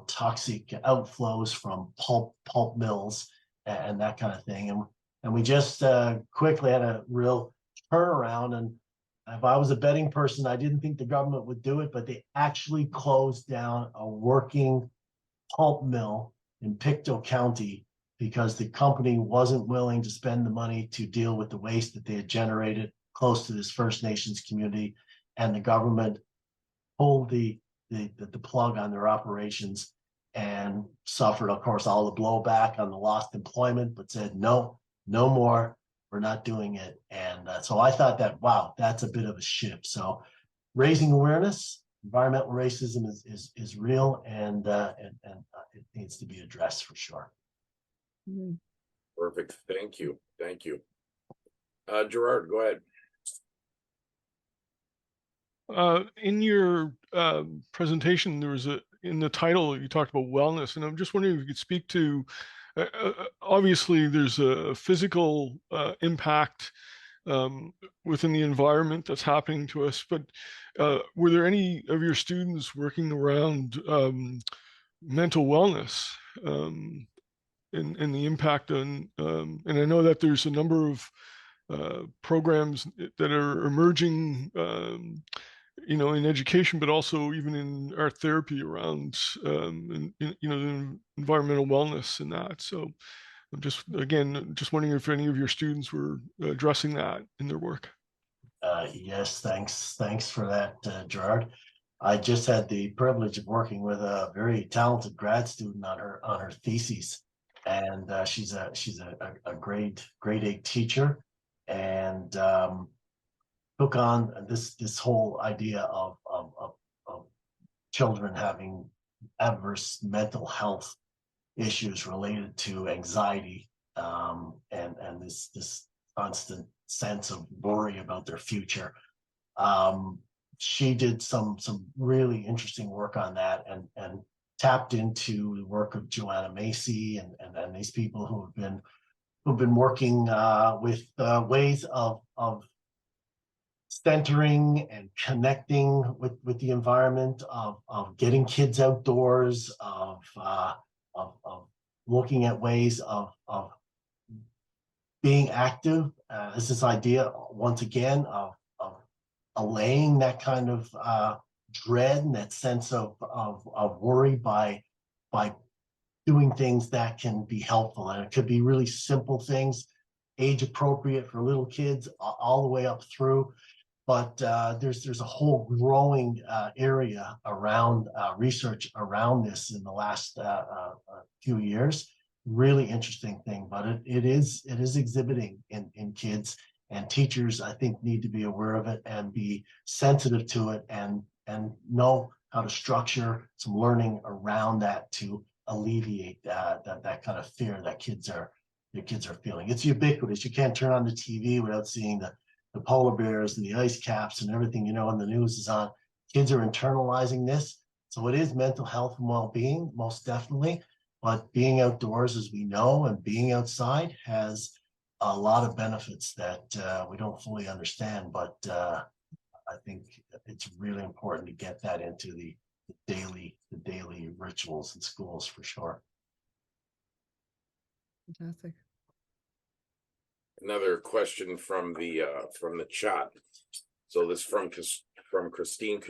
toxic outflows from pulp mills and that kind of thing. And we just quickly had a real turnaround. And if I was a betting person, I didn't think the government would do it, but they actually closed down a working pulp mill in Pictou County because the company wasn't willing to spend the money to deal with the waste that they had generated close to this First Nations community, and the government pulled the plug on their operations and suffered, of course, all the blowback on the lost employment, but said no more, we're not doing it. And so I thought that, wow, that's a bit of a shift. So raising awareness, environmental racism is real, and it needs to be addressed for sure. Perfect. Thank you. Gerard, go ahead. In your presentation, there was in the title, you talked about wellness, and I'm just wondering if you could speak to, obviously there's a physical impact within the environment that's happening to us, but were there any of your students working around mental wellness and the impact on, and I know that there's a number of programs that are emerging in education, but also even in art therapy around the environmental wellness and that. So I'm just wondering if any of your students were addressing that in their work. Yes, thanks for that, Gerard. I just had the privilege of working with a very talented grad student on her thesis, and she's a grade 8 teacher, and took on this whole idea of children having adverse mental health issues related to anxiety, and this constant sense of worry about their future. She did some really interesting work on that, and tapped into the work of Joanna Macy and these people who've been working with ways of centering and connecting with the environment, of getting kids outdoors, of looking at ways of being active. There's this idea, once again, of allaying that kind of dread and that sense of worry by doing things that can be helpful. And it could be really simple things, age appropriate for little kids, all the way up through. But there's a whole growing area around research around this in the last few years. Really interesting thing, but it is exhibiting in kids, and teachers, I think, need to be aware of it and be sensitive to it, and know how to structure some learning around that to alleviate that kind of fear that kids are feeling. It's ubiquitous. You can't turn on the TV without seeing the polar bears and the ice caps and everything, and the news is on. Kids are internalizing this. So it is mental health and well-being, most definitely. But being outdoors, as we know, and being outside has a lot of benefits that we don't fully understand. But I think it's really important to get that into the daily rituals in schools for sure. Fantastic. Another question from the chat. So this from Christine.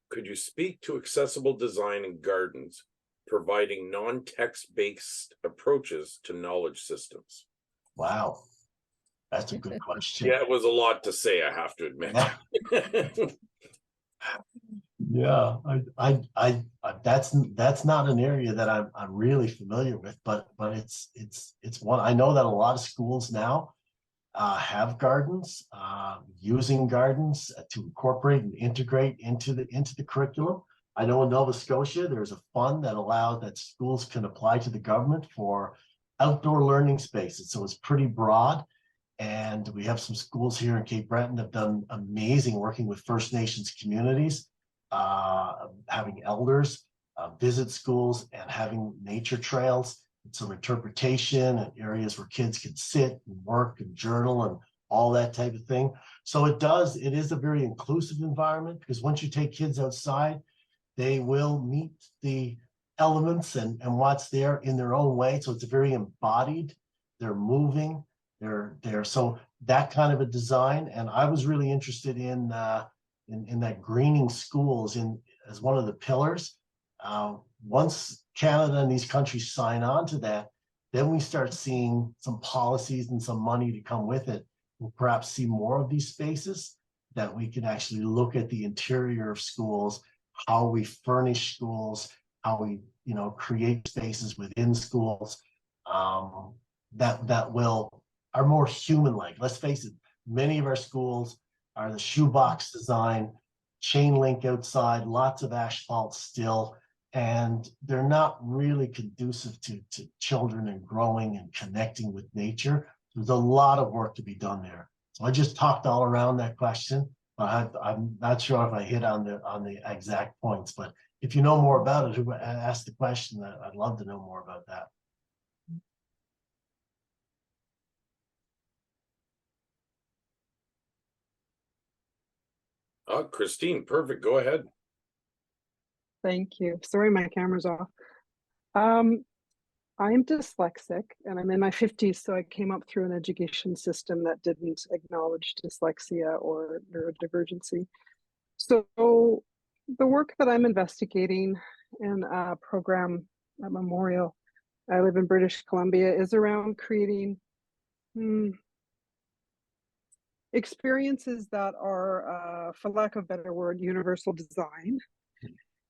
Could you speak to accessible design in gardens, providing non-text-based approaches to knowledge systems? Wow, that's a good question. Yeah, it was a lot to say, I have to admit. Yeah, I that's not an area that I'm really familiar with, but it's one I know that a lot of schools now have gardens, using gardens to incorporate and integrate into the curriculum. I know in Nova Scotia, there's a fund that allows that schools can apply to the government for outdoor learning spaces. So it's pretty broad. And we have some schools here in Cape Breton that have done amazing working with First Nations communities, having elders visit schools and having nature trails, and some interpretation and areas where kids can sit and work and journal and all that type of thing. So it is a very inclusive environment, because once you take kids outside, they will meet the elements and what's there in their own way. So it's a very embodied, they're moving, they're so that kind of a design. And I was really interested in that greening schools as one of the pillars. Once Canada and these countries sign on to that, then we start seeing some policies and some money to come with it. We'll perhaps see more of these spaces, that we can actually look at the interior of schools, how we furnish schools, how we create spaces within schools that are more human-like. Let's face it, many of our schools are the shoebox design, chain link outside, lots of asphalt still, and they're not really conducive to children and growing and connecting with nature. There's a lot of work to be done there. So I just talked all around that question. I'm not sure if I hit on the exact points, but if you know more about it, who asked the question, I'd love to know more about that. Christine, perfect. Go ahead. Thank you. Sorry, my camera's off. I'm dyslexic and I'm in my 50s, so I came up through an education system that didn't acknowledge dyslexia or neurodivergency. So the work that I'm investigating in a program at Memorial, I live in British Columbia, is around creating experiences that are, for lack of a better word, universal design.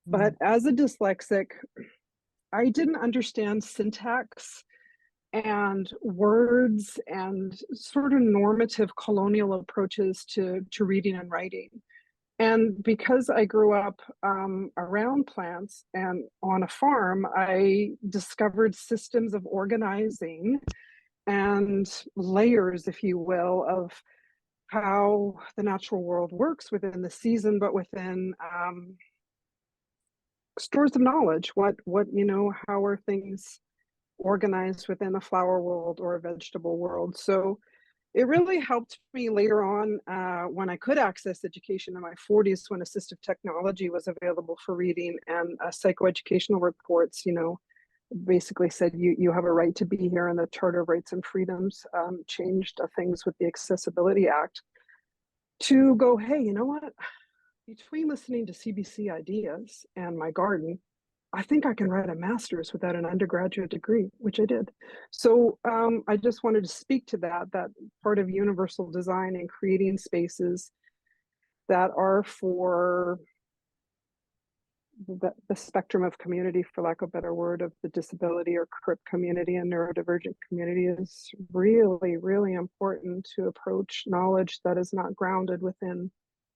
But as a dyslexic, I didn't understand syntax and words and sort of normative colonial approaches to reading and writing. And because I grew up around plants and on a farm, I discovered systems of organizing and layers, if you will, of how the natural world works within the season, but within stores of knowledge. What how are things organized within a flower world or a vegetable world? So it really helped me later on when I could access education in my 40s, when assistive technology was available for reading, and psychoeducational reports, basically said you have a right to be here, and the Charter of Rights and Freedoms changed things with the Accessibility Act to go, hey, you know what? Between listening to CBC ideas and my garden, I think I can write a master's without an undergraduate degree, which I did. So I just wanted to speak to that part of universal design and creating spaces that are for the spectrum of community, for lack of a better word, of the disability or CRIP community and neurodivergent community, is really, really important to approach knowledge that is not grounded within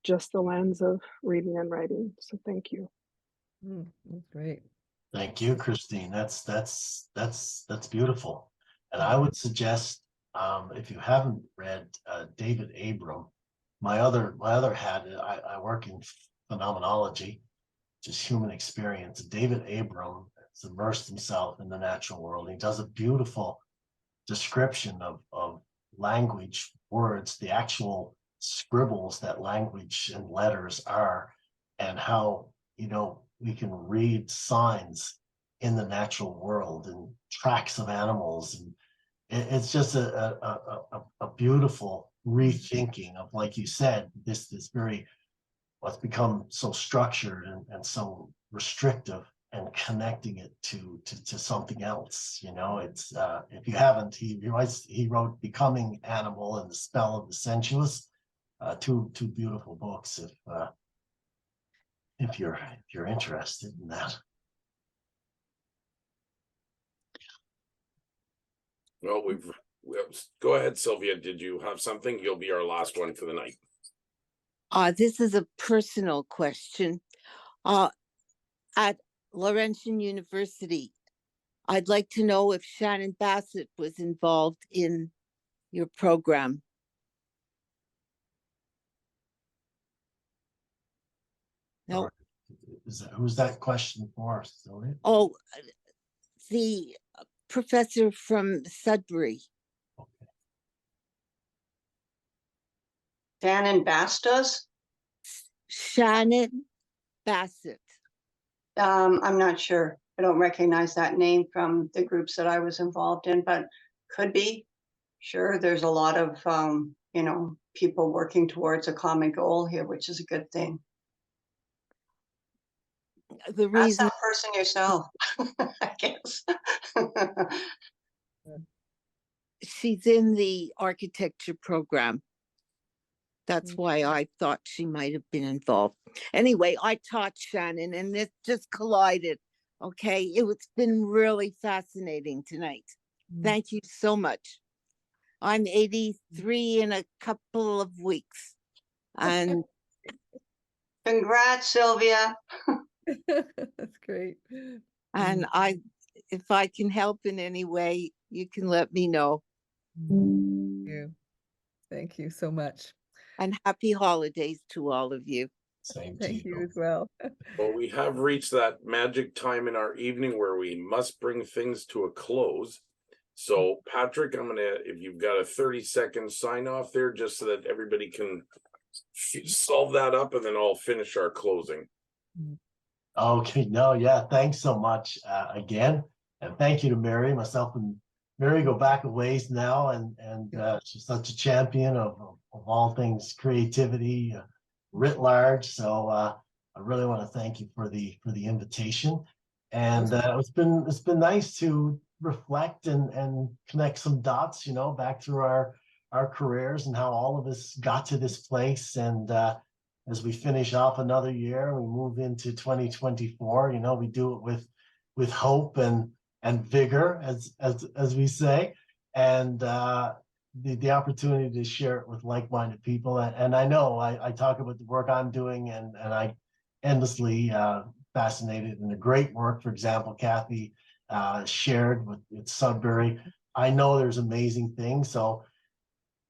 just the lens of reading and writing. So thank you. That's great. Thank you, Christine. That's beautiful. And I would suggest, if you haven't read David Abram, my other hat, I work in phenomenology, which is human experience. David Abram has immersed himself in the natural world. He does a beautiful description of language, words, the actual scribbles that language and letters are, and how we can read signs in the natural world and tracks of animals, and it's just a beautiful rethinking of, like you said, this very what's become so structured and so restrictive, and connecting it to something else. It's if you haven't, he wrote Becoming Animal and The Spell of the Sensuous, two beautiful books if you're interested in that. Well, Go ahead, Sylvia. Did you have something? You'll be our last one for the night. This is a personal question. At Laurentian University, I'd like to know if Shannon Bassett was involved in your program. No. Who's that question for, Sylvia? Oh, the professor from Sudbury. Okay. Shannon Bastos? Shannon Bassett. I'm not sure. I don't recognize that name from the groups that I was involved in, but could be. Sure, there's a lot of, you know, people working towards a common goal here, which is a good thing. The Ask reason that person yourself, I guess. she's in the architecture program. That's why I thought she might have been involved. Anyway, I taught Shannon and it just collided. Okay, it's been really fascinating tonight. Thank you so much. I'm 83 in a couple of weeks. And Congrats, Sylvia. That's great. and if I can help in any way, you can let me know. Thank you so much. And happy holidays to all of you. Same to Thank you you. as well. Well, we have reached that magic time in our evening where we must bring things to a close. So, Patrick, I'm gonna, if you've got a 30-second sign off there, just so that everybody can solve that up, and then I'll finish our closing. Okay, no, yeah, thanks so much again. And thank you to Mary. Myself and Mary go back a ways now, and she's such a champion of all things creativity writ large. So I really want to thank you for the invitation. And it's been nice to reflect and connect some dots, you know, back through our careers and how all of us got to this place. And as we finish off another year, we move into 2024, you know, we do it with hope and vigor, as we say, and the opportunity to share it with like-minded people. And I know I talk about the work I'm doing, and I endlessly fascinated in the great work, for example, Kathy shared with Sudbury. I know there's amazing things, so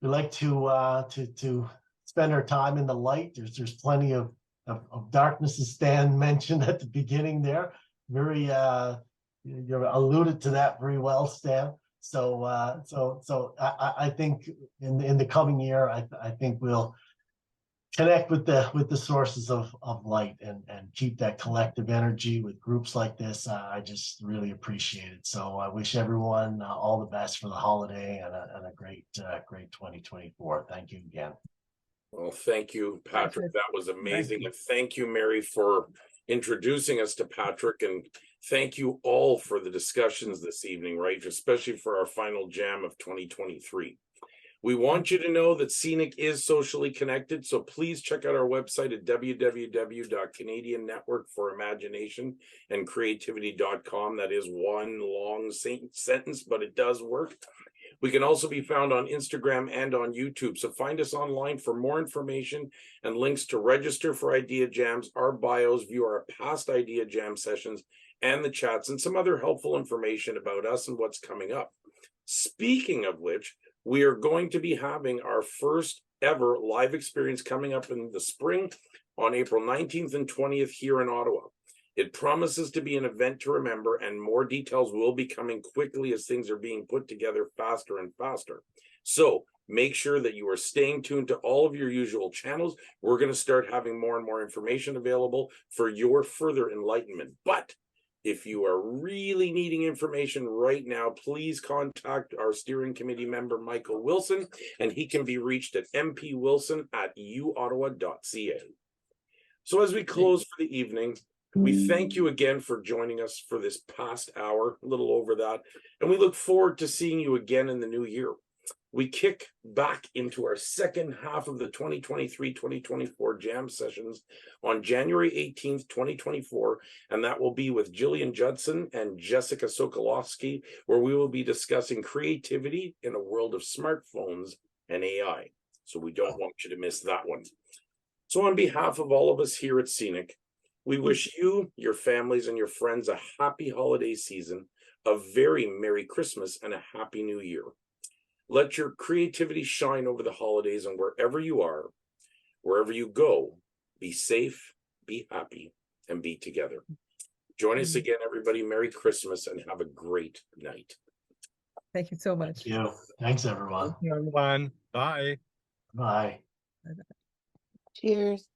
we like to spend our time in the light. There's plenty of darkness, as Stan mentioned at the beginning there. Very you alluded to that very well, Stan. So I think in the coming year, I think we'll connect with the sources of light and keep that collective energy with groups like this. I just really appreciate it. So I wish everyone all the best for the holiday and a great 2024. Thank you again. Well, thank you, Patrick. That was amazing. And thank you, Mary, for introducing us to Patrick. And thank you all for the discussions this evening, right? Especially for our final jam of 2023. We want you to know that Scenic is socially connected, so please check out our website at www.canadiannetworkforimaginationandcreativity.com. That is one long sentence, but it does work. We can also be found on Instagram and on YouTube, so find us online for more information and links to register for Idea Jams, our bios, view our past Idea Jam sessions, and the chats, and some other helpful information about us and what's coming up. Speaking of which, we are going to be having our first ever live experience coming up in the spring on April 19th and 20th here in Ottawa. It promises to be an event to remember, and more details will be coming quickly as things are being put together faster and faster. So make sure that you are staying tuned to all of your usual channels. We're going to start having more and more information available for your further enlightenment. But if you are really needing information right now, please contact our steering committee member, Michael Wilson, and he can be reached at mpwilson@uottawa.ca. So as we close for the evening, we thank you again for joining us for this past hour, a little over that, and we look forward to seeing you again in the new year. we kick back into our second half of the 2023-2024 jam sessions on January 18th, 2024, and that will be with Jillian Judson and Jessica Sokolowski, where we will be discussing creativity in a world of smartphones and AI. So we don't want you to miss that one. So on behalf of all of us here at Scenic, we wish you, your families, and your friends a happy holiday season, a very Merry Christmas, and a Happy New Year. Let your creativity shine over the holidays, and wherever you are, wherever you go, be safe, be happy, and be together. Join us again, everybody. Merry Christmas and have a great night. Thank you so much. Thank you. Thanks, everyone. Thank you, everyone. Bye. Bye. Cheers.